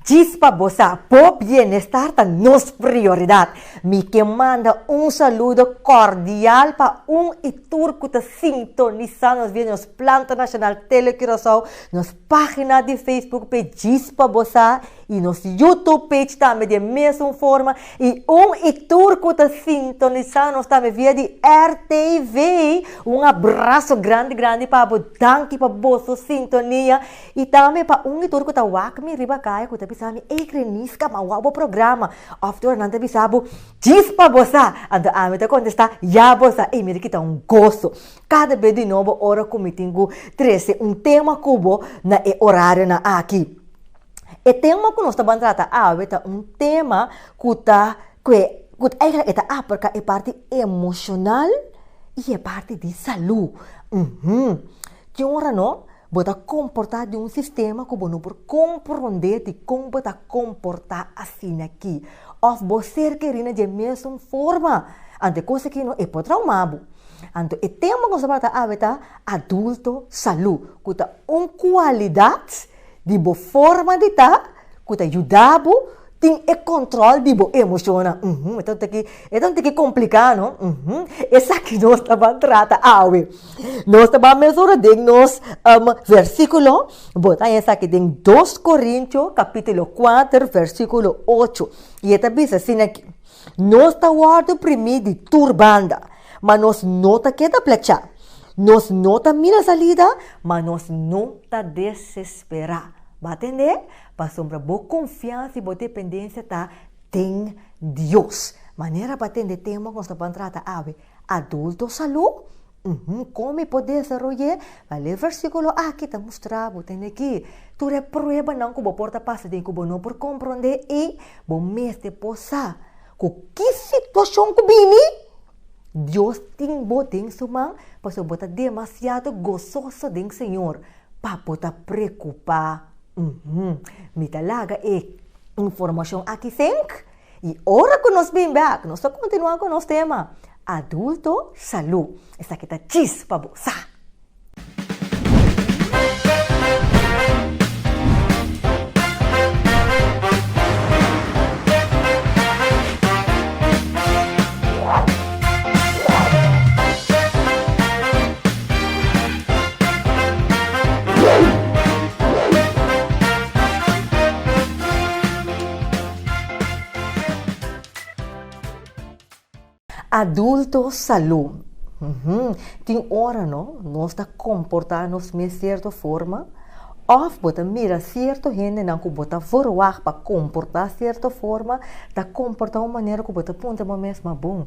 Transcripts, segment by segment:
Chispa Bosa, por bienestar está nos prioridad. Me que manda un saludo cordial para y turco que sintonizando nos viene nos Planta Nacional Telecurasao, nos página de Facebook pe Chispa Bosa e nos YouTube page também de mesma forma e turco que sintonizando nos também via de RTV. Um abraço grande para você, danke para vossa sintonia e também para turco que wakmi riba kaya que bisami ekreniska mawawo programa after nanta bisabo Chispa Bosa anda amita contestar ya bosa e mira que tá gosto cada vez de novo hora comitingo 13 tema cubo na horário na aqui. E tema que nós estamos tratando é tema que é porque é parte emocional e é parte de saúde. Que ora não? Bota comportar de sistema que você não pode compreender de como bota comportar assim aqui. Ou você querendo de mesma forma. Ante coisa que não é para traumado. Então, o tema que nós estamos tratando é adulto saúde. Que tá qualidade de boa forma de estar, que ajuda tem o controle de boa emoção. Então tem que complicar, não? Essa aqui nós estamos tratando. Nós estamos mesurando de nós versículo, botar essa aqui em 2 Coríntios, capítulo 4, versículo 8. E esta diz assim aqui, nós estamos oprimidos de turbanda, mas nós não estamos plechar. Nós não estamos a salida, mas nós não estamos desesperados. Vai entender? Para sombra boa confiança e boa dependência tá tem Deus. Maneira para entender tema que nós estamos tratando adulto saúde. Como poder desenvolver? Vai ler versículo aqui está mostrado, tem aqui. Tu é prova não que o porta passa de que o não por compreender e bom mês de poça. Com que situação que vini? Deus tem botem suma, para você botar demasiado gozoso do Senhor, para botar preocupar. Me talaga informação aqui sempre. E hora que nós vem back, nós só continuamos com o nosso tema adulto saúde. Essa aqui tá Chispa Bosa. Adulto saúde. Tem hora, não? Nós está comportando-nos de certa forma. Ou bota mira certo gente não que bota forward para comportar de certa forma, está comportar uma maneira que bota ponta uma mesma bom.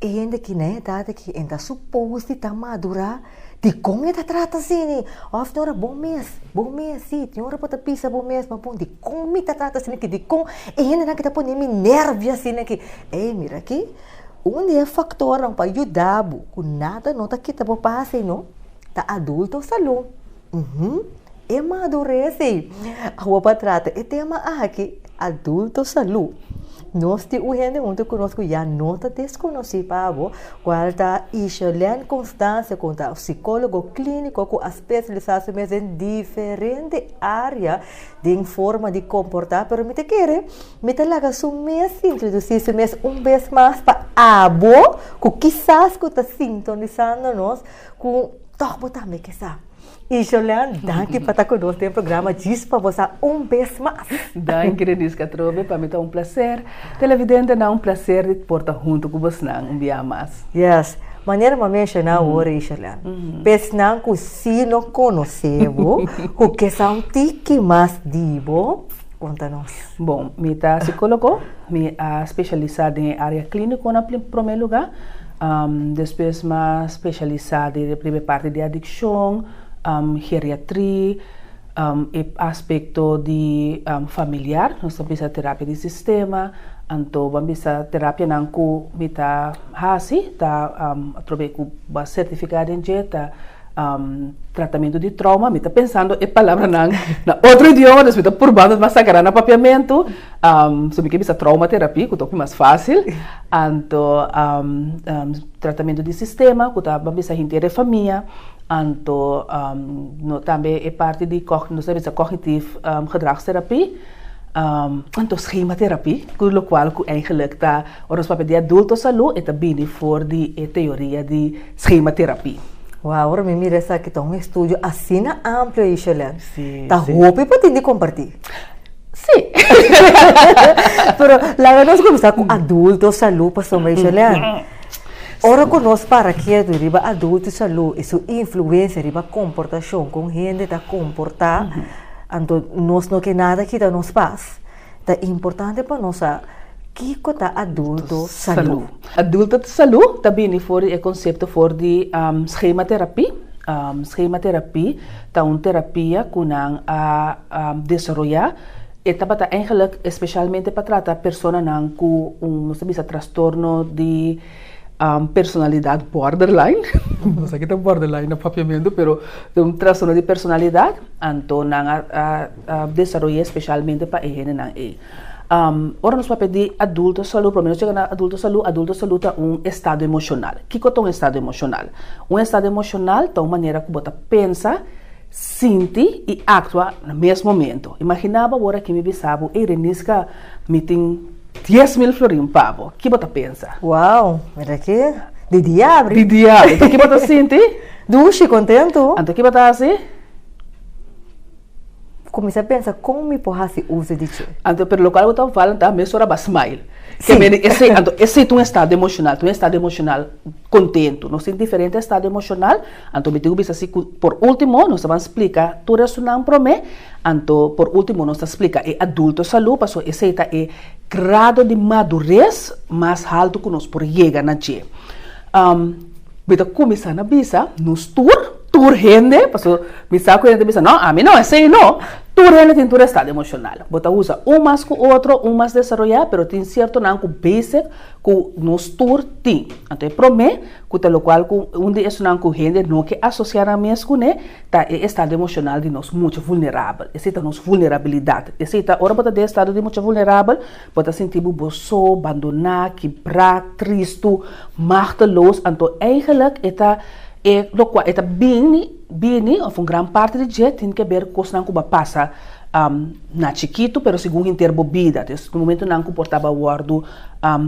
E gente que né, data que ainda suposto está madura, de como está trata assim, ou não era bom mês sim, tem hora bota pisa bom mês, mas bom de como está trata assim que de como e gente não que está pondo me nervos assim que, mira aqui. Dia fator não para ajudar, com nada não está aqui para passar, não? Tá adulto saúde. É madurece. A roupa trata. É tema aqui, adulto saúde. Nós temos gente muito conosco já não está desconhecido para qual está Ishelene Constância, com o psicólogo clínico com a especialização em diferentes áreas de forma de comportar, pero me te quer, me te laga su mês, introduzir su mês vez mais para abo, que quizás que está sintonizando-nos com todo também que sabe. E Jolene, danke para estar conosco no programa Chispa Bosa vez mais. Danke, Renisca Trobe, para mim é prazer. Televidente, não prazer de portar junto com você dia mais. Yes. Maneira de mencionar hoje, Jolene. Pesnang que se não conhecemos, o que são tique mais dibo, conta-nos. Bom, me tá psicólogo, me especializada em área clínica na primeiro lugar. Depois mais especializada em primeira parte de adicção, geriatria, aspecto de familiar, nós temos a terapia de sistema, então vamos a terapia não que me tá hasi, tá através com a certificado em jeta tratamento de trauma, me tá pensando é palavra na outro idioma, nós me tá probando mas sacar na papiamento, sobre que bisa trauma terapia, que é mais fácil, então tratamento de sistema, que tá vamos a inteira família. Então, também é parte de cognitive gedragsterapia. Então, schematerapie, com o qual eigenlijk está, ons papel de adulto saúde, está bem voor die teoria de schematerapie. Uau, agora me mira essa aqui, tá um estúdio assim amplo e excelente. Sim, Tá sim. roupa para te compartilhar. Sim. Pero lá nós começamos com adulto, saúde, para somar excelente. Ora conosco para que é do riba adulto e saúde, isso influência riba comportação, com gente tá comportar, então nós não quer nada que tá nos paz. Tá importante para nós que tá adulto saúde. Adulto saúde também for o conceito for de schematerapie. Schematerapie tá uma terapia que a desenvolver. Esta bata eigenlijk especialmente para tratar pessoas com não sei se transtorno de personalidade borderline. Não sei que tem borderline no papiamento, pero tem transtorno de personalidade. Então, desenvolver especialmente para ele não é. Ora nós papel de adulto saúde, pelo menos chega na adulto saúde é um estado emocional. O que é um estado emocional? Um estado emocional é uma maneira que você pensa, sente e atua no mesmo momento. Imaginava agora que me bisabo e renisca meeting 10.000 florin pavo. O que você pensa? Uau, mira aqui, de diabo. De diabo. Então, o que você sente? Duche, contento? Então, o que você assim? Comecei a pensar como me porrasse uso de ti. Então, pelo qual eu estava falando, tá mesmo era smile. Sim. Esse é um estado emocional contento. Nós temos diferentes estados emocionais. Então, me digo assim, por último, nós vamos explicar tudo isso não promete. Então, por último, nós explica é adulto saúde, porque esse é grado de madurez mais alto que nós por chegar na dia. Então, começar na bisa, nos tour gente, porque me saco gente bisa, não, a mim não, esse não. Tour gente tem todo estado emocional. Bota usa um mais que o outro, um mais desenvolver, pero tem certo não que basic que nos tour tem. Então, promete que tal qual que onde isso não que gente não que associar a mesmo né, tá é estado emocional de nós muito vulnerável. Esse é nossa vulnerabilidade. Esse é ora bota de estado de muito vulnerável, bota sentir boço, abandonar, quebrar, triste, machteloos. Então, eigenlijk é lo qual é bem, ou grande parte de gente tem que ver com o que passa na chiquito, pero segundo interbobida. No momento não comportava o guardo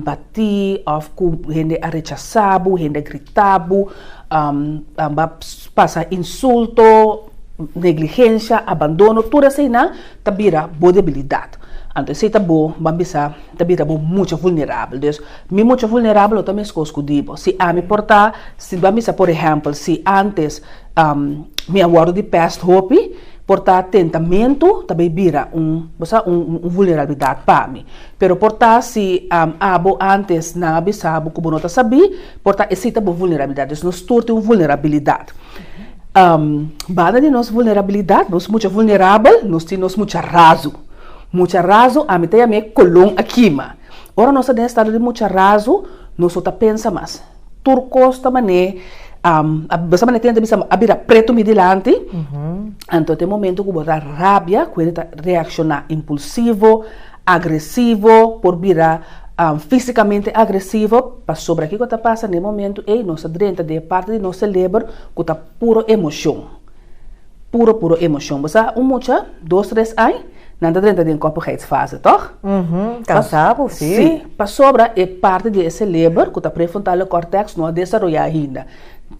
bati, ou que gente a rechazava, gente gritava, passa insulto, negligência, abandono, tudo assim não, tá vira boa debilidade. Então, se está bom, vamos muito vulnerável. Então, muito vulnerável, eu também escolho digo. Se a me portar, se vamos por exemplo, se antes me aguardo de peste hope, portar tentamento, também vira vulnerabilidade para mim. Pero portar, se abo antes não avisava, como não sabia, portar, esse é boa vulnerabilidade. Então, nós todos temos vulnerabilidade. Bada de nossa vulnerabilidade, nós muito vulnerável, nós temos muito raso. Muito raso, a mim tem a minha coluna aqui, mas ora nós estamos em estado de muito raso, nós só pensa mais. Turcos também, você tem que abrir preto midilante, então tem momento que botar rabia, quando está reaccionar impulsivo, agressivo, por virar fisicamente agressivo, para sobre aqui que está passando no momento, e nossa dentro de parte de nosso cérebro que está puro emoção. Puro emoção. Você mucha 2-3 anos, nada dentro de um corpo fase, toch? Cansado, sim. Sim, para sobra é parte desse cérebro que está prefrontal córtex não desenvolvido ainda.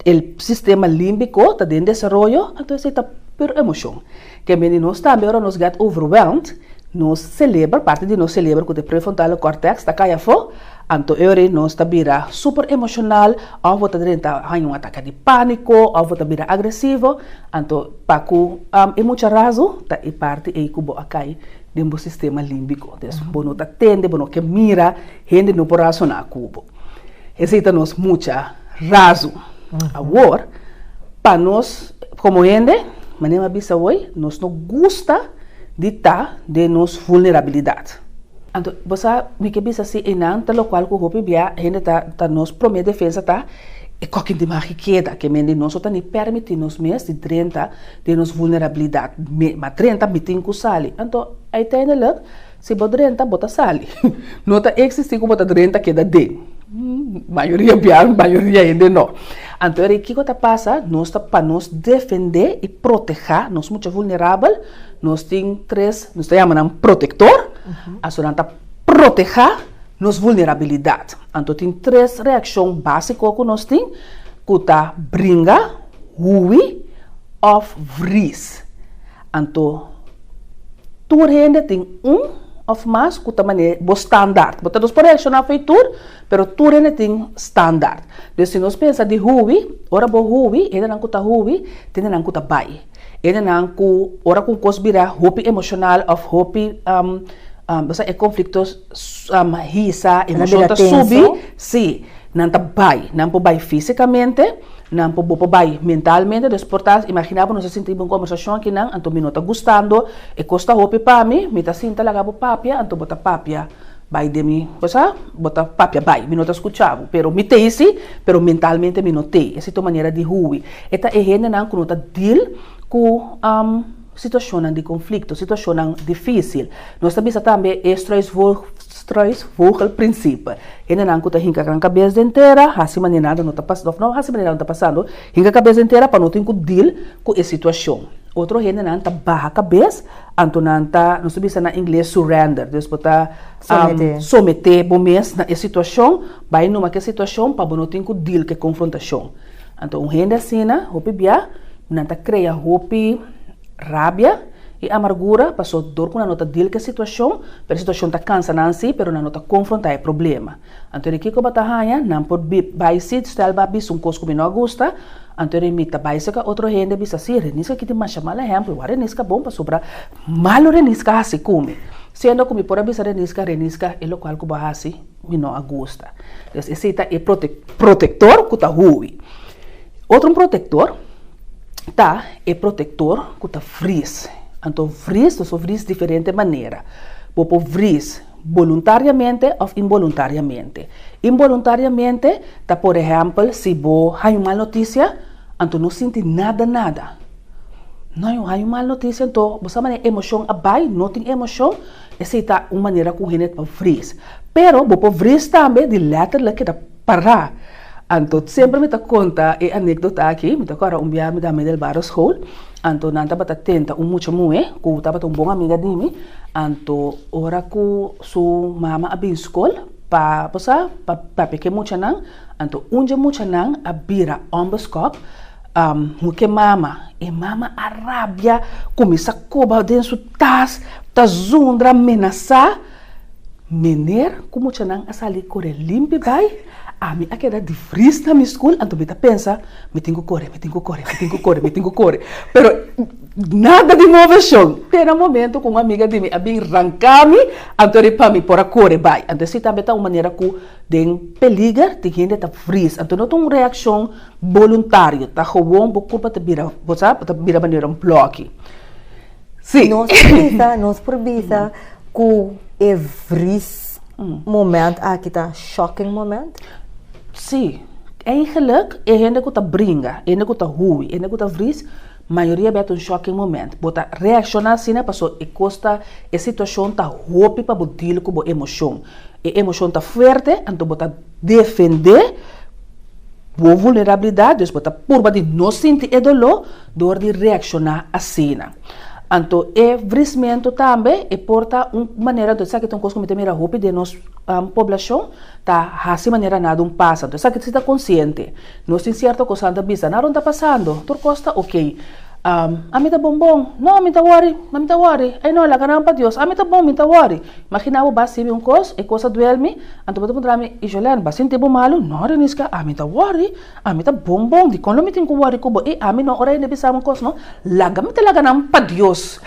O sistema límbico está em desenvolvimento, então isso está por emoção. Que nós também agora nos get overwhelmed, nosso cérebro, parte de nosso cérebro que é prefrontal córtex está caia fora, então eu nós está vira super emocional, ou você tem um ataque de pânico, ou você vira agressivo, então para que é muito raso, tá é parte aí que você cai do sistema límbico. Então, você não atende, você não mira, gente não pode racionar cubo. Esse é nos muito raso. Agora, para nós, como gente, maneira bisa hoje, nós não gosta de estar de nossa vulnerabilidade. Então, você me que bisa assim, e não, tal qual que o hopi bia, a gente tá nos promete defesa tá, e qualquer de mais queda que mende nós só nem permite nos mesmos de 30 de nos vulnerabilidade, mas 30 mitin ku sali. Então, aí tem ele, se bota 30 bota sali. Não tá existir como bota 30 queda de. Maioria bia, maioria ainda não. Então, o que passa? Nós tá para nos defender e proteger, nós muito vulnerável, nós tem três, nós chamamos um protetor. Asonanta proteger nos vulnerabilidade. Então tem três reações básicas que nós temos, que tá bringa, hui, of vries. Então, tu rende tem of mais que também é standard. Você não pode reaccionar feitur, pero tu rende tem standard. Então, se nós pensamos de hui, ora bo hui, ele não cuta hui, tem não cuta bai. Ele não cu, ora com cosbira, hopi emocional, of hopi, é conflitos, risa, emoção tá subir, sim, não tá bai, não pode bai fisicamente, não pode bai mentalmente, desportar, imaginava nós sentimos uma conversação aqui não, então me não tá gostando, e costa hopi para mim, me tá sinta lá gabo papia, então bota papia, bai de mim, cosa? Bota papia bai, me não tá escutando, pero me te isi, pero mentalmente me não te, essa é a maneira de hui. Eta é gente não que não tá deal com situação de conflito, situação difícil. Nós também é Struisvogel-princípio. Ele não está hinca a cabeça inteira, assim maneira não está passando, não, assim maneira não está passando, hinca a cabeça inteira para não ter que deal com a situação. Outro gente não está barra a cabeça, então não está, nós também na inglês surrender, depois está someter bom mês na situação, vai numa que situação para não ter que deal com a confrontação. Então, gente assim, não está criando roupa rabia e amargura, passou dor com a nota deal que a situação, pero a situação está cansa não si, pero na nota confrontar o problema. Então, aqui que batalha, não pode vai se estar babis um coisa que não gosta, então imita vai se que outro gente bisa si, renisca que tem mais chamar exemplo, o renisca bom para sobrar, malo renisca assim come. Sendo como por bisa renisca é o qual que vai assim, não gosta. Então, esse é protetor que tá ruim. Outro protetor é protetor que está frizz. Então, frizz, nós frizz de diferente maneira. Você frizz voluntariamente ou involuntariamente. Involuntariamente, tá, por exemplo, se você tem uma notícia, então não sente nada. Não tem uma notícia, então você tem emoção abai, não tem emoção, essa é uma maneira que você para frizz. Pero, você frizz também de letra que dá parar. Então, sempre me conta a anedota aqui, me conta dia me dá del barro school, então nanta bata tenta muito que estava bom amiga de mim, então ora que sua mama abin school pa pequeno muito não, então muito não abira omboscop, que mama a rabia começa a cobar dentro tas, tá zundra amenaçar, mener como não a salir correr limpo vai. A mim aquela de frizz na minha escola, então me pensa, me tenho que correr. Pero nada de movação. Tem um momento com uma amiga de mim, a bem arrancar-me, então ele para mim por a correr vai. Então se também tá uma maneira que tem perigo, tem gente tá frizz. Então não tem uma reação voluntária, tá bom, por culpa de vira, você tá vira maneira bloque. Sim. Nós provisa que é frizz momento, aqui tá shocking momento. Sim, eigenlijk é gente que tá brinca, é gente que tá ruim, é gente que tá frizz, maioria é um shocking momento. Bota reaccionar assim, né, passou e costa a situação tá roupa para botar com a emoção. A emoção tá forte, então bota defender a vulnerabilidade, bota por de não sentir dor de reaccionar assim. Então, o frizzamento também porta uma maneira de saber que tem coisa que me roupa de nossa população, tá assim maneira nada passa. Então, sabe que você está consciente, não tem certa coisa da bisa, nada está passando, tu costa ok. A mim tá bom, não, a mim tá worry, ai não, la ganam para Deus, a mim tá bom, me tá worry. Imagina o base um coisa, e coisa duelme, então você pode me e Julian, base tem bom malo, não, renisca, a mim tá worry, a mim tá bom, de quando me tem que worry cubo, e a mim não ora ainda bisa um coisa, não, la ganam para Deus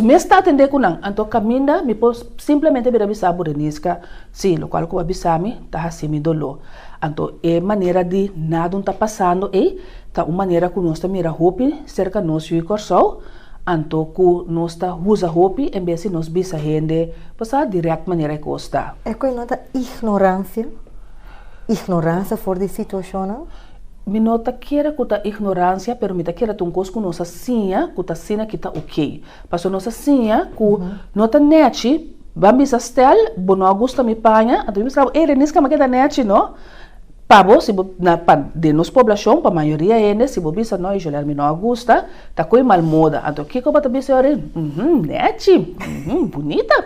me está atendendo com não, então caminha, me pode simplesmente vir a bisa por renisca, sim, lo qual que bisa me tá assim me dolor. Então, é maneira de nada está passando e tá uma maneira que nós estamos a roupa cerca de nós e corção, então que nós está usa roupa em vez de nós bisa gente passar direto maneira que está. É que nota ignorância for de situação. Me nota que era que tá ignorância, pero me tá que era um coisa que nós assim, que tá sina que tá ok. Passou nós assim, que nota nete, vamos a estar, bom não gosta me panha, então eu estava, niska me queda nete, não? Pabo, se de nossa população, para a maioria é, se você não é não gosta, tá com mal moda. Então, o que eu vou dizer? Nete, bonita.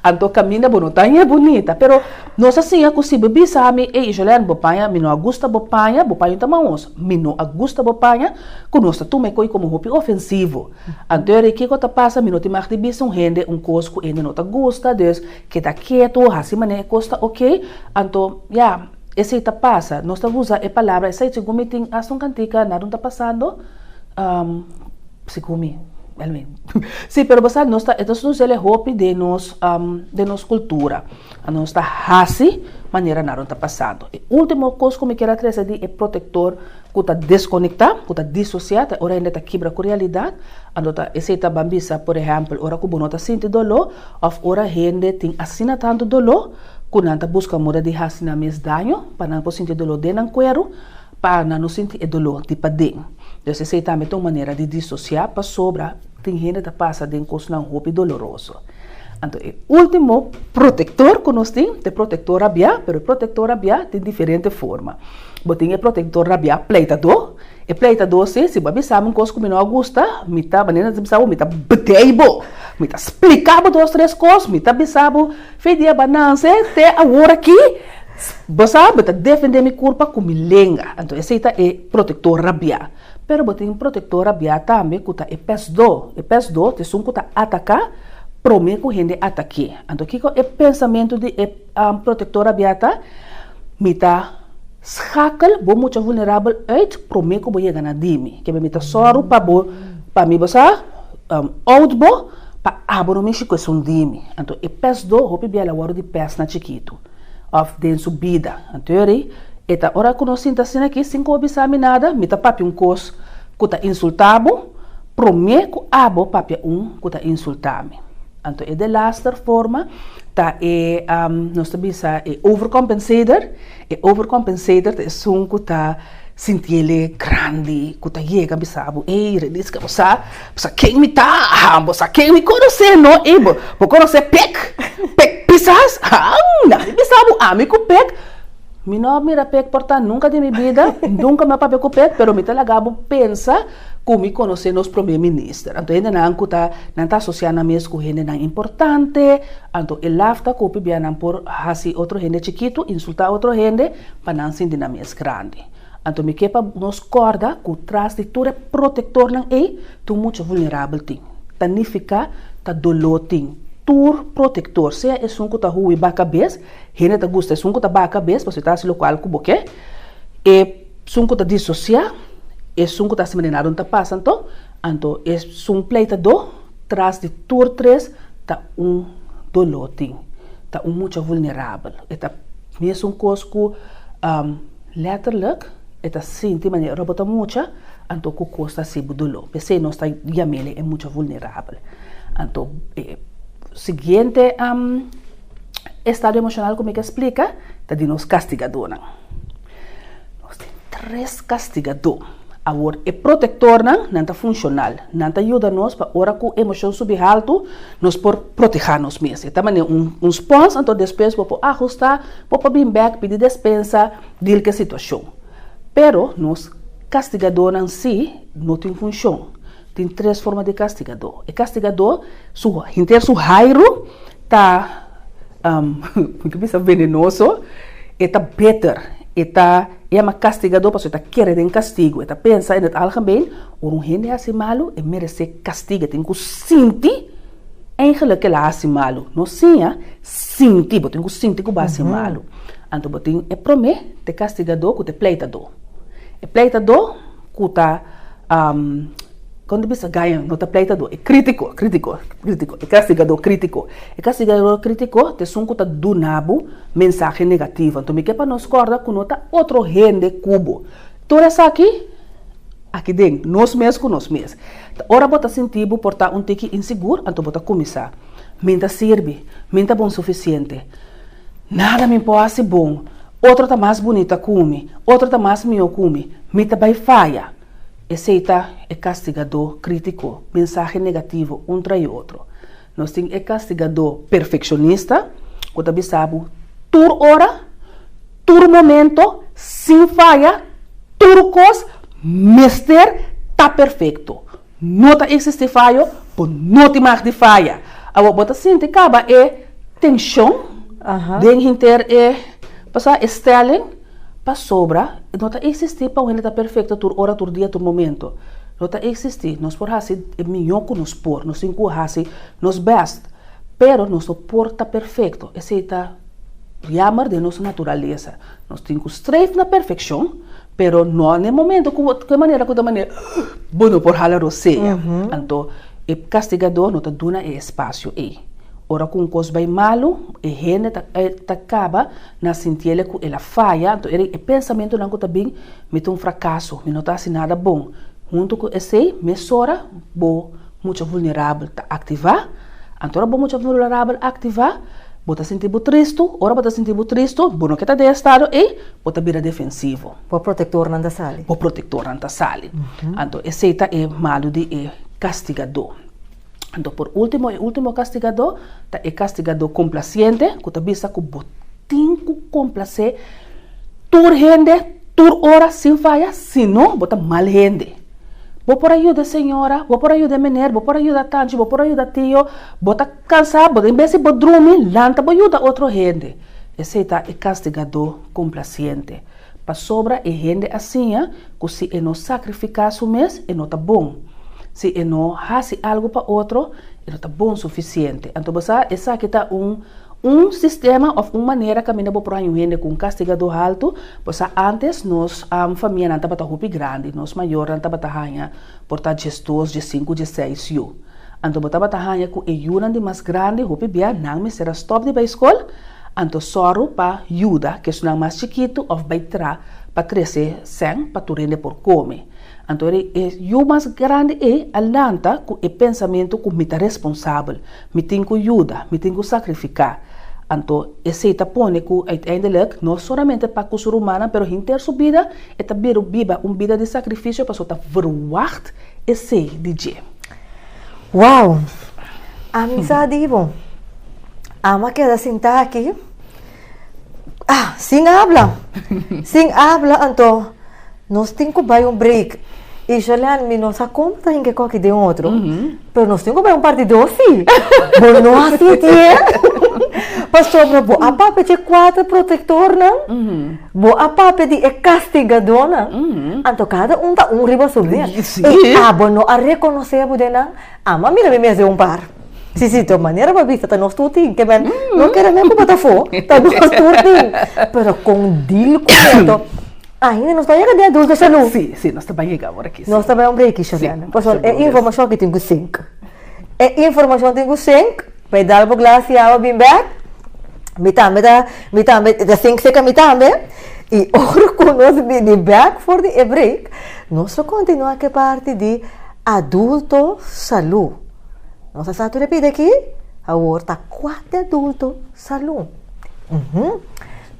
Anto camina bonita, bonita. Pero nós assim, a se bebi sabe, e Juliana bopanha, mi não gusta bopanha tamamos. Mi não gusta bopanha, conosco tu me coi como hopi ofensivo. Anto o que tá passa, mi não te mag de bis rende, cosco ainda não tá gusta, dus que tá quieto, assim mané costa, ok? Anto, esse tá passa, nós tá usa a palavra, essa é como tem as cantica, nada tá passando, se come. Sim, pero basta nós está, então nós ele hope de nos cultura, a nós está hasi maneira não está passando. E último coisa que me quero trazer é protetor que está desconectado, que está dissociado, ora ainda está quebra com a realidade, ando tá esse tá bambisa, por exemplo, ora que não está sentindo dolor, ou ora gente tem assina tanto dolor, que não está buscando moda de assina mais dano, para não sentir dolor dentro do cuero, para não sentir dolor de padem. Então esse também é uma maneira de dissociar para sobra. Tem gente que passa de coisa não roupa doloroso. Então, o último protetor que nós temos é protetor rabiar, mas o protetor rabiar tem diferente forma. Tem o protetor rabiar pleitador. E pleitador, se você sabe uma coisa que não gosta, me tá banana, você sabe, me tá beteibo, me tá explicando duas, três coisas, me tá sabe, fez a banana, até agora aqui, você sabe, tá defender minha culpa com minha lenga. Então, esse é protetor rabiar. Pero botem um protetor rabiar também, que é PES2. E PES2, que são que atacar, promete que gente ataque. Então, que é o pensamento de protetor rabiar, me tá schakel, bo muito vulnerável, uit, promete que vou chegar na dimi. Que me tá soro para mim, você, outbo, para abrir me chico é um dimi. Então, e PES2, hope bem a hora de PES na chiquito. Of den subida. Então, eta ora que nós sinta assim aqui, sem que sabe nada, me tá papi cos que tá insultado, promete que abo papi que tá insultado. Então, é de lasta forma, tá nós também é overcompensator, é um que tá sentir grande, que tá chega, sabe, release que você quem me tá, você quem me conhece, não, vou conhecer pec pisas, não, sabe, amigo pec. Mi não mira pec porta nunca de minha vida, nunca me papel com pec, pero me talagabo pensa como me conhecer nos primeiro-ministro. Então, ainda não está associando mesmo com gente não importante, então, ele lafta que o PBA não por assim outro gente chiquito, insultar outro gente, para não sentir na mesma grande. Então, me quepa nos corda que o trás de tudo é protetor não é, tu muito vulnerável tem. Tanifica, tá dolor tem. Protetor, se é um que está ruim para a cabeça, gente que gosta de um que está para a cabeça, você está se local com o quê? E um que está dissociar, é um que está se mencionando onde está passando, então é um pleitador, traz de tudo três, está dolor, está muito vulnerável, está mesmo coisa que letterlijk, está sente de maneira robota muito, então que custa se dolor, porque não está gamele é muito vulnerável, então seguinte estado emocional como é que explica tá de nos castigador nós tem três castigador agora é protetor não tá funcional não tá ajuda nós para hora que a emoção subir alto nós por proteger nós mesmos também um sponsor então depois vou ajustar vou bem back pedir dispensa de que situação pero nós castigador em si não tem função. Tem três formas de castigador. O castigador, inteiro su rairo, tá venenoso, está better, é um castigador para você querer um castigo, está pensa em algo bem, ou gente assim malo, e merece castigo, tem que sentir, eigenlijk que ela assim malo, não sim, sentir, tem que sentir que vai assim malo. Então, tem é promete de castigador que é pleitador. O pleitador que está quando você ganha nota pleitador, é crítico, é castigador crítico. É castigador crítico, te são que do nabo mensagem negativa. Então, me quer para nós corda com nota outro rende cubo. Toda essa aqui dentro, nós mesmos com nós mesmos. Ora, bota sentido portar tique inseguro, então bota começar. Minta serve, minta bom o suficiente. Nada me pode ser bom. Outro tá mais bonita come, outro tá mais meu come. Minta vai falha. Esse é castigador crítico, mensagem negativo, trai outro. Nós temos castigador perfeccionista, que também sabe, tur hora, tur momento, sem falha, tur coisa, mister, tá perfeito. Não tá existe falha, por não te mais de falha. Agora, bota assim, te acaba tensão, den hinter passa stelling, pa sobra, não tá existir para onde tá perfeito tur hora, tur dia, tur momento. Não tá existir, nós por assim é melhor que nós por, nós cinco assim, nós best, pero nosso por tá perfeito, esse tá chamar de nossa natureza. Nós temos que strive na perfeição, pero não no momento que maneira, bueno por halar você. Então, o castigador não tá dando espaço aí. Ora com coisa bem malo, e gente tá acaba na sentir que ela falha, então o pensamento não tá bem, me um fracasso, me não tá assim nada bom. Junto com esse, me sora, bo muito vulnerável tá ativar, então bo muito vulnerável ativar, bota sentir triste, ora bota sentir triste, bueno que tá de estado e bota vira defensivo. Po protetor não da sali. Po protetor não da sali. Então esse tá malo de castigador. Então, por último, o último castigador é castigador complaciente, que tá vista que botin que complacer tur gente, tur hora sem falha, senão bota mal gente. Vou por ajuda senhora, vou por ajuda menor, vou por ajuda tanto, vou por ajuda tio, bota cansado, em vez de bota dormir, lanta, vou ajuda outra gente. Esse é castigador complaciente. Para sobra é gente assim, que se não sacrificar o mês, não tá bom. Se não faz algo para outro, não está bom o suficiente. Então, essa aqui está sistema ou uma maneira que caminha para um gente com castigador alto, porque antes nós família não estava muito grande, nós maior não estava ganhando por estar gestores de 5, de 6 anos. Então, estava ganhando com ajuda de mais grande, o bebê não me será stop de a escola, então só para ajuda que é mais chiquito ou vai para crescer sem para tu render por comer. Então, o mais grande é a lanta com o pensamento que me está responsável, me tem que ajudar, me tem que sacrificar. Então, esse está põe que uiteindelijk não somente para a ser humana, mas em ter sua vida, é viva uma vida de sacrifício para estar verwacht esse DJ. Uau! Amizade, Ivo. Ama queda sentar aqui. Sem habla. Sem habla, então, nós temos que dar break. E Julian, me não sabe como tá em que coque de outro. Mas nós temos que dar partido assim. Mas não assim, tia. Pastor, a papa de 4 protetor, não? A papa de castigador, não? Então, cada tá riba sobre. E não a reconhecer, não? Mas mira, me hace par. Sim, de maneira para vista, tá nós tudo que bem, não quero nem que botar fogo, tá nós tudo. Pero com deal com ainda não está chegando de adulto, salu? Sim, nós também chegamos aqui. Nós também um break, Xaviana. É informação que tenho 5. É informação que tenho 5. Vai dar para glass e água bem back. Mitame da 5 seca mitame. E ora com nós de back for the break, nós continuamos que parte de adulto salu. Nós sabe repetir aqui? Agora tá 4 adulto salu.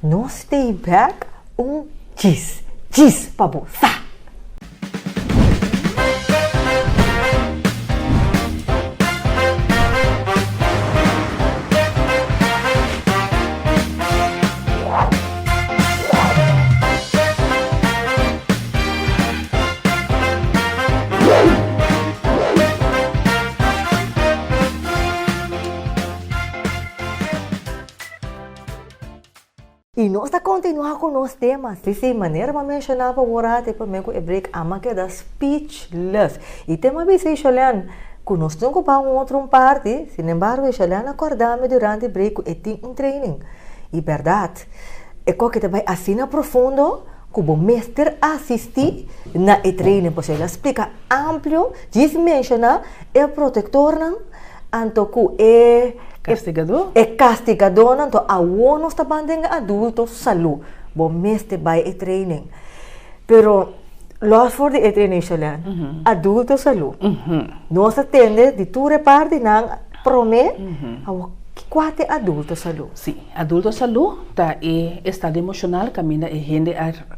Nós stay back Cheese, Pablo, sa! E nós está continuando com os temas. De maneira para mencionar para agora, para mim que break ama que da speechless. E tema bem Julian, que nós temos para outro parte, sin embargo, Julian acordamos durante o break e tem um training. E verdade, é que também assim na profundo, que o mestre assistir na training, porque ele explica amplo, diz menciona é protetor, então que castigador? É castigador, então a uno está bandendo adultos saúde. Bom, mestre vai e training. Pero, lost for the training, Julian, adultos saúde. Nós atende de tu reparte não promete que 4 adultos saúde. Sim, adultos saúde tá estado emocional caminha e gente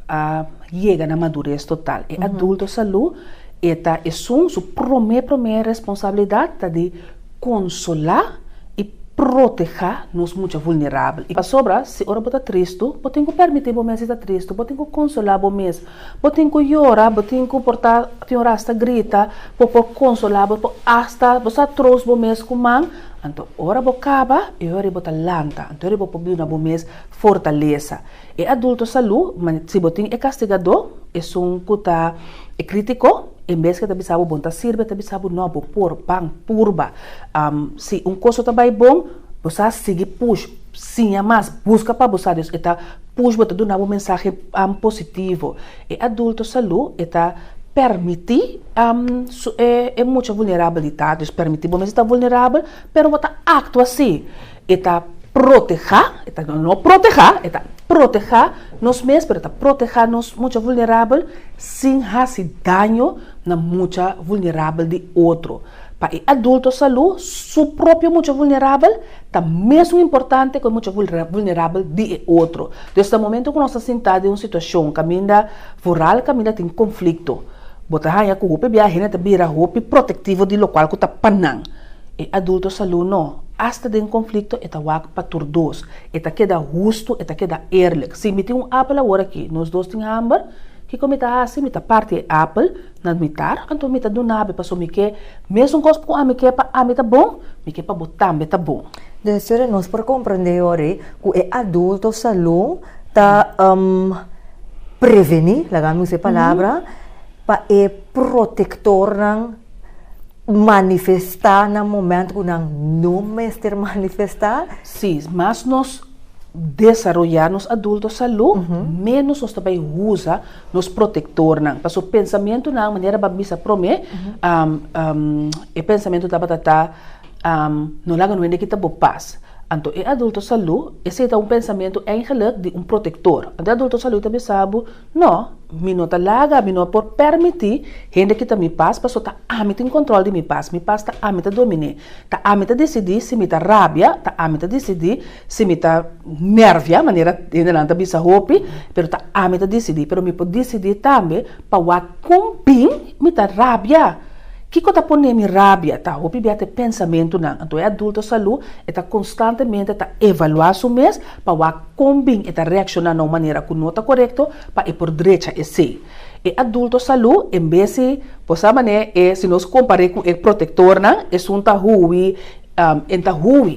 a chega na madurez total. E adultos saúde é sua primeira responsabilidade tá de consolar e proteger nos muito vulnerável. E para sobra, se ora bota triste, botem que permitir o mês estar triste, botem que consolar o mês, botem que llorar, botem que portar, tem hora hasta grita, por consolar, por hasta, você trouxe o mês com man, então ora bocaba e ora bota lanta, então ora bota na o mês fortaleza. E adulto saúde, se botem é castigador, é cuta é crítico, em vez que tabi sabu bom ta sirve tabi sabu no bo por bang purba se coisa tá bom você sigue push sim mais busca para você Deus eta push bota do nabo mensagem positivo e adulto saúde eta permitir é muita vulnerabilidade permitir bom mas está vulnerável pero bota acto assim eta proteger, não proteger, proteger nós mesmos, pero proteger nós muito vulnerável, sem fazer dano na muito vulnerável de outro. Para adulto saúde, su próprio muito vulnerável, tá mesmo importante que muito vulnerável de outro. Desde o momento que nós estamos sentados em uma situação, caminha rural, caminha tem conflito. Botar aí com o roupa viagem, tá vira roupa protetivo de local que tá panang. E adulto saúde não. Hasta de conflito, eta wak para todos. Eta queda justo, eta queda eerlijk. Se me tem apple agora aqui, nós dois tem hamburger, que como está assim, me tá parte apple, na mitar, então me tá do nabe para me que, mesmo coisa com a me que para a me tá bom, me que para botar me tá bom. De ser nós por compreender ore, que é adulto saúde tá prevenir, lagamos essa palavra, para é protector não manifestar no momento que não mestre manifestar? Sim, mas nós desenvolver nos adultos saúde, menos nós também usa nos protetor não. Para o pensamento na maneira babisa prome, o pensamento da batata não laga no ende que tá bo paz. Então, o adulto saúde, esse é pensamento eigenlijk de protetor. O adulto saúde também sabe, não, me não tá laga, me não por permitir, gente que tá me paz, para só tá me tem controle de me paz tá me tá domine, tá me tá decidir se me tá rabia, tá me tá decidir se me tá nervia, maneira ainda não tá bisa hopi, pero tá me tá decidir, pero me pode decidir também para o cumprir me tá rabia. Que está ponendo minha rabia, tá? O pibiate pensamento não. Então, é adulto saúde, está constantemente tá evaluar o mês para o combin, está reaccionar de uma maneira que não está correta para ir por direita e sim. E adulto saúde, em vez de, por essa maneira, se nós compararmos com o protetor, não, é um tá ruim,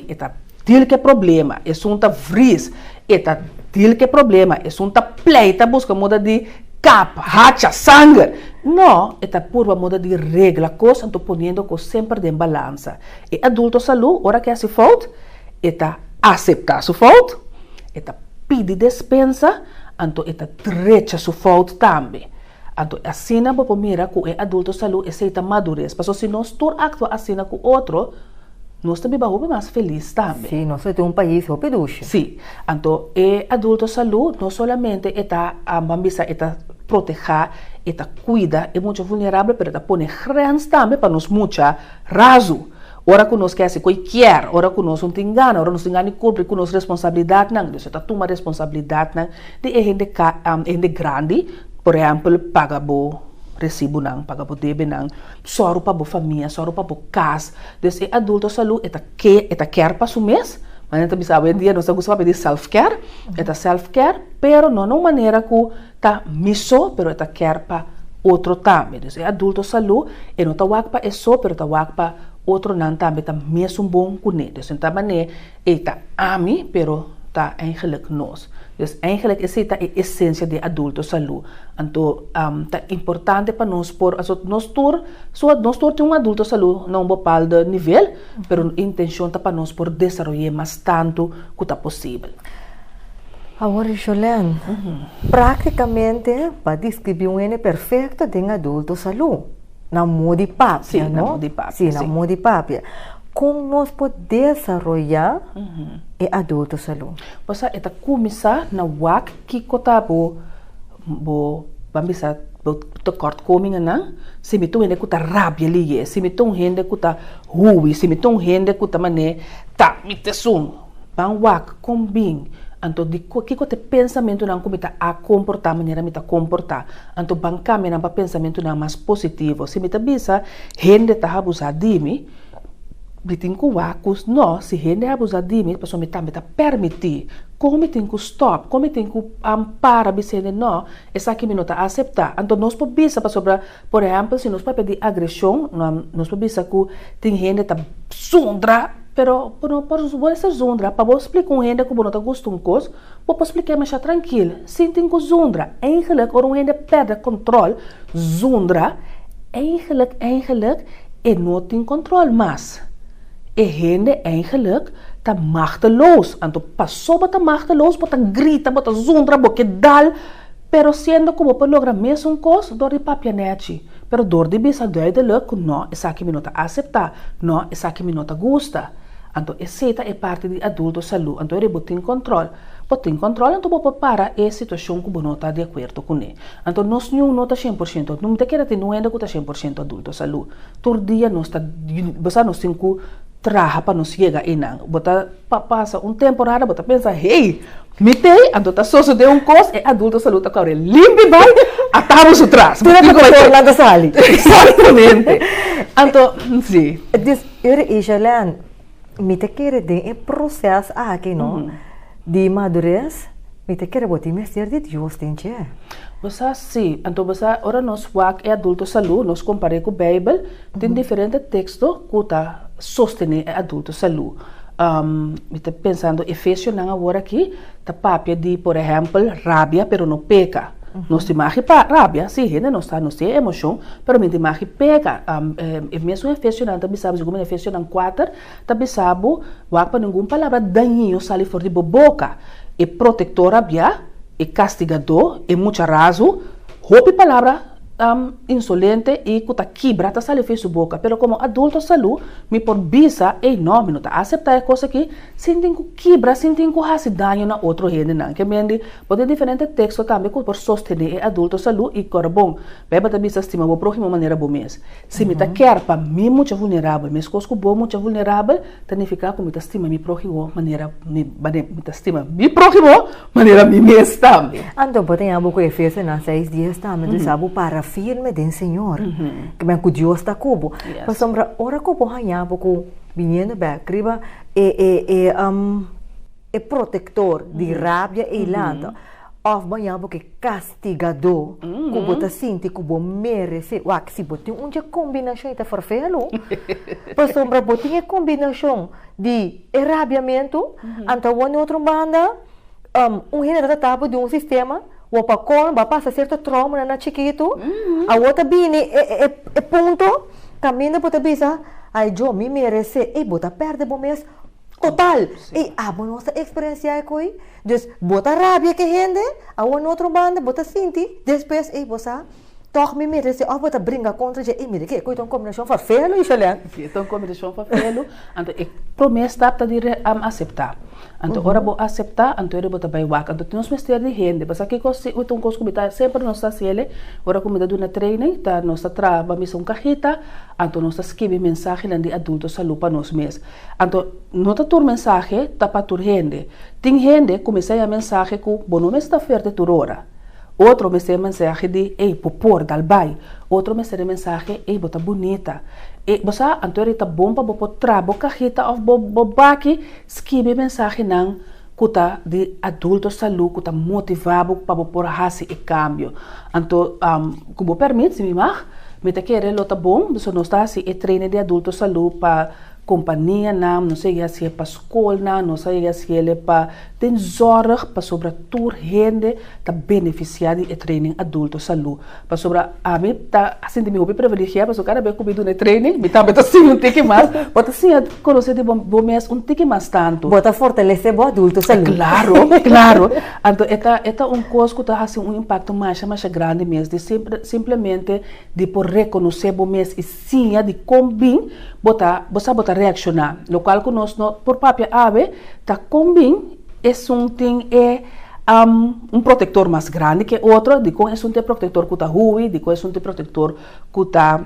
está til que problema, é um tá fris, está til que problema, é um tá pleita busca moda de cap, hacha, sangue. Não, é pura moda de regra, coisa, estou ponendo com sempre de balança. E adulto saúde, hora que se falta, é aceitar sua falta, é pedir dispensa, então é trecha sua falta também. Então, assim, não vou mirar que o adulto saúde aceita madurez. Porque se nós todos actuamos assim com o outro, nós também vamos mais felizes também. Sim, nós temos um país que peduche. Sim, então, adulto saúde não somente está proteger, está cuida, é muito vulnerável, mas está põe grandes também para nós muito raso. Ora que nós quer se qualquer, ora que nós não tem gana, ora nós tem gana cumprir com nossa responsabilidade, não, nós está tomando responsabilidade, não, de gente grande, por exemplo, paga bo recibo não, paga bo debe não, soro para bo família, soro para bo casa, desse adulto saúde, está quer para o mês. Mas então, hoje em dia, nós gostamos de self-care, é self-care, pero não de uma maneira que está miso, pero está quer para outro também. Então, é adulto saúde, e não está wak para isso, pero está wak para outro não também, está mesmo bom com ele. Então, maneira, está ami, pero está eigenlijk nós. Então, eigenlijk, essa é a essência de adulto saúde. Então, está importante para nós, nós temos adulto saúde não bopal de nível, mas a intenção está para nós por desenvolver mais tanto que está possível. Agora, Jolene, praticamente, para descrever um N perfeito de adulto saúde. Na moda papia, sim, não? Na moda papia. Sim, na moda papia. Como nós podemos desenvolver o adulto saúde? Você está começar na wak que está vamos corto coming não? Se me gente que está rabia ali, se me gente que está ruim, se me gente que está mané, tá, me te sum, bang wak, combin. Então, que te pensamento não como a comportar, maneira me comportar. Então, bancame não para pensamento não mais positivo. Se me bisa, gente está abusando de mim, britin ku wakus no si gente abusa dimi paso me também tá permitir como tem que stop como tem que para bisene no essa que me nota aceitar então nós por bisa para sobre por exemplo se nós para pedir agressão nós por bisa que tem gente tá sundra pero por ser zundra para vou explicar com gente que não tá gosto um coisa vou explicar mas tranquilo se tem que zundra eigenlijk or gente perde controle zundra eigenlijk não tem controle mais e gente eigenlijk tá machteloos então passou bota machteloos bota grita bota zundra bota dal pero sendo como para lograr mesmo coisa door die papianetti pero door die bisa duidelijk não essa que me nota aceitar não essa que me nota gusta então essa é parte de adulto saúde então ele bota em controle então vou para a situação que não está de acordo com ele então nós não está 100% não te quer ter não ainda que está 100% adulto saúde todo dia nós está você nós tem que trabalhar para nós chegar aí não bota passa temporada bota pensa hey mitei então tá só de coisa é adulto saúde tá claro limpe vai atamos o trás tu não vai lá da sala exatamente então sim Ishalan me te quer de processo aqui não de madurez me te quer botar mais ser de Deus tem che você sim então você ora nós é adulto saúde nós comparei com a Bíblia tem diferentes textos que tá sostener adulto saúde me tá pensando Efésios não agora aqui tá papia de por exemplo rabia pero não peca nós temos rabia sim gente não está não tem emoção pero me temos peca mesmo Efésios não também sabe como Efésios não 4 também sabe para nenhuma palavra daninho sai fora de boca é protetor rabia é castigador é muito raso roupa palavra insolente e que quebra tá sale fez sua boca pero como adulto saúde me por bisa e não me não tá aceitar a coisa que sentem que quebra sentem que faz dano na outro gente não que mende pode diferente texto também que por sostener adulto saúde e cor bom beba também se estima o próximo maneira bom mês se me tá quer para mim muito vulnerável mas coisa bom muito vulnerável significa que me tá estima me próximo maneira me tá estima me próximo maneira me mês também então pode algo que Efésios na 6 dias também tu sabe para firme del Señor, que me Dios está cubo. Pues sombra, ora cubo hanya porque viniendo back, riba protector de rabia e lanta. Of banha porque castigador, cubo ta sinti cubo merece, wak si botin unja combinação ita farfelo. Pues sombra botin combinação de rabiamento, anta one outro banda, genera tabo de sistema o pacon vai passar certo trauma na chiquito a outra bine é ponto caminho para bisa ai jo me merece e bota perde bom mês total e a nossa experiência é coi dus bota rabia que rende a outro banda bota sinti depois e você toch me merece ou bota brinca contra je e me que coi então combinação farfelo Ishalan então combinação farfelo então é promessa tá de aceitar então ora vou aceitar então eu botar vai wak então nós mestre de gente mas aqui coisa então coisa que sempre nós está ele ora como da na training tá nós traba missão cajita então nós escreve mensagem lá de adulto saúde para nós mesmos então nota tur mensagem tá para tur gente tem gente começa a mensagem que bom não está oferta tur hora outro mensagem de ei popor dal bai outro mensagem ei bota bonita e você então tá bom para botar trabo cajita ou bobaki escreve mensagem não kuta de adulto saúde kuta motivado para pôr hasi e cambio então como permite se me te querer lo tá bom você não está se treine de adulto saúde para companhia não sei se é para escola não sei se é para ter zorg para sobre tour gente tá beneficiar de training adulto saúde para sobre a mim tá assim de me hobby privilegiado para cada vez que me do training me também tá assim tique mais bota assim conhecer de bom mês tique mais tanto bota fortalecer o adulto saúde claro então esta coisa que tá assim impacto mais grande mesmo de simplesmente de por reconhecer bom mês e sim de combin botar reaccionar lo qual que nós por papia ave tá combin um protetor mais grande que outro de com é protetor que tá ruim de com é protetor que tá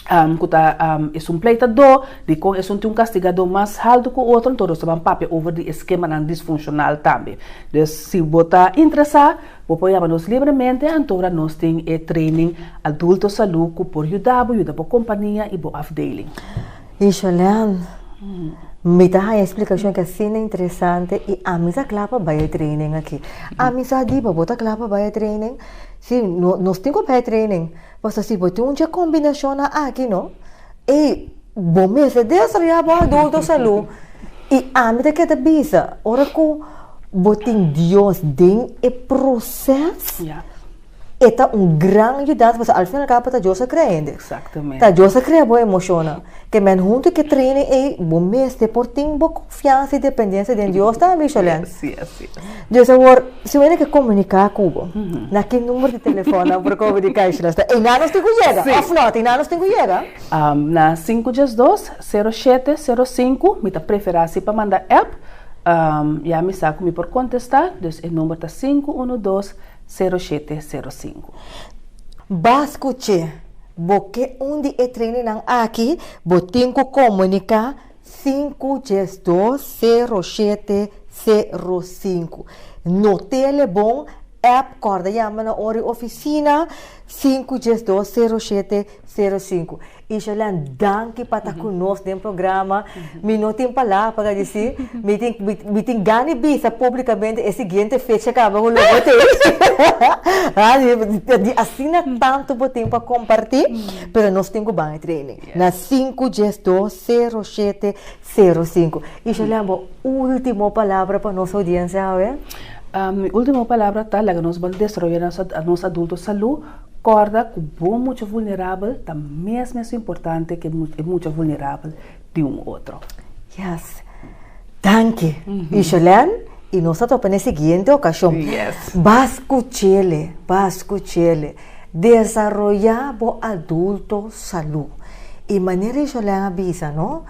é pleitador de com é castigador mais alto que o outro então nós vamos papia over de esquema não disfuncional também então se botar interessar vou apoiar-nos livremente então nós tem training adulto saúde por ajudar por companhia e por afdeling Ishalan Me dá a explicação que assim é interessante e a mim clapa vai training aqui. A mim sabe para botar clapa vai training. Sim, nós temos para training. Mas assim, botar uma combinação aqui, não? E bom mês dessa já para adulto saúde. E a mim que é bisa, ora que botin Deus dentro e processo. Eta grande ajudante, mas al final capa tá Deus creendo. Exatamente. Tá Deus crea boa emoção. Que men junto que treine e bom mês de portim boa confiança e dependência de Deus tá me chalando. Sim. Deus agora, se você quer comunicar com o naquele número de telefone para comunicar isso está. E nada nos tem que chegar. Afinal, e nada nos tem que chegar. Na 512-0705, me tá preferência para mandar app. E a missa comigo por contestar, então o número está 512-0705. Bascuche, porque onde é treino aqui, botem que comunicar 512-0705. No telefone, app corda chama na hora oficina 512-0705. E já lá danke para estar conosco no programa. Me não tem palavra para dizer. Me tem gane bisa publicamente a seguinte fecha acaba com o logo assim não tanto tempo para compartilhar, mas nós temos bem training. Na 512-0705. E já lá última palavra para nossa audiência, última palavra tá lá que nós vamos destruir a nossa adulto saúde. Corda que bom muito vulnerável, também é importante que é muito vulnerável de outro. Yes. Danke. E Jolene, e nós estamos na seguinte ocasião. Bascuchele. Desarrollar o adulto saúde. E maneira que Jolene avisa, não?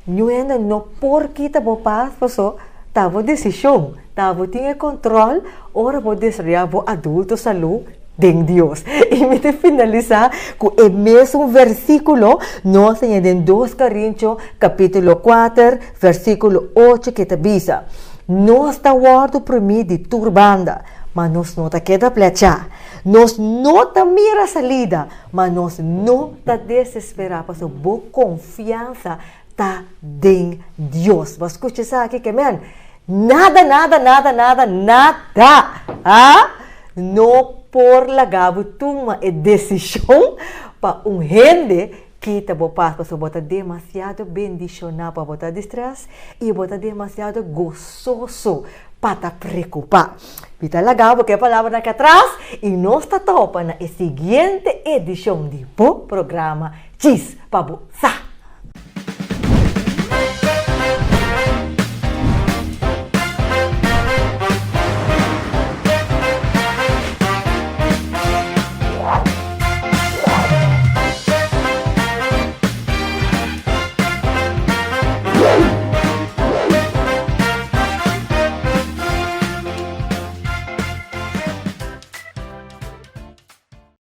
Não ainda não porque tá bom passo, passou. Tava decisão, tava tinha controle, ora vou desarrollar o adulto saúde. De Deus. E me te finalizar com o mesmo versículo, nós temos em 2 Coríntios, capítulo 4, versículo 8, que te diz: nós está guardo por mim de turbanda, mas nós não está queda plecha. Nós não está mira salida, mas nós não está desesperado, porque boa confiança está em Deus. Mas escute isso aqui, que man, nada, não por lagabo toma a decisão para gente que está bom para botar demasiado bendicionado para botar distress e botar demasiado gozoso para te preocupar. Vita lagabo que a palavra aqui atrás e nós está topa na seguinte edição do programa Cheese para você.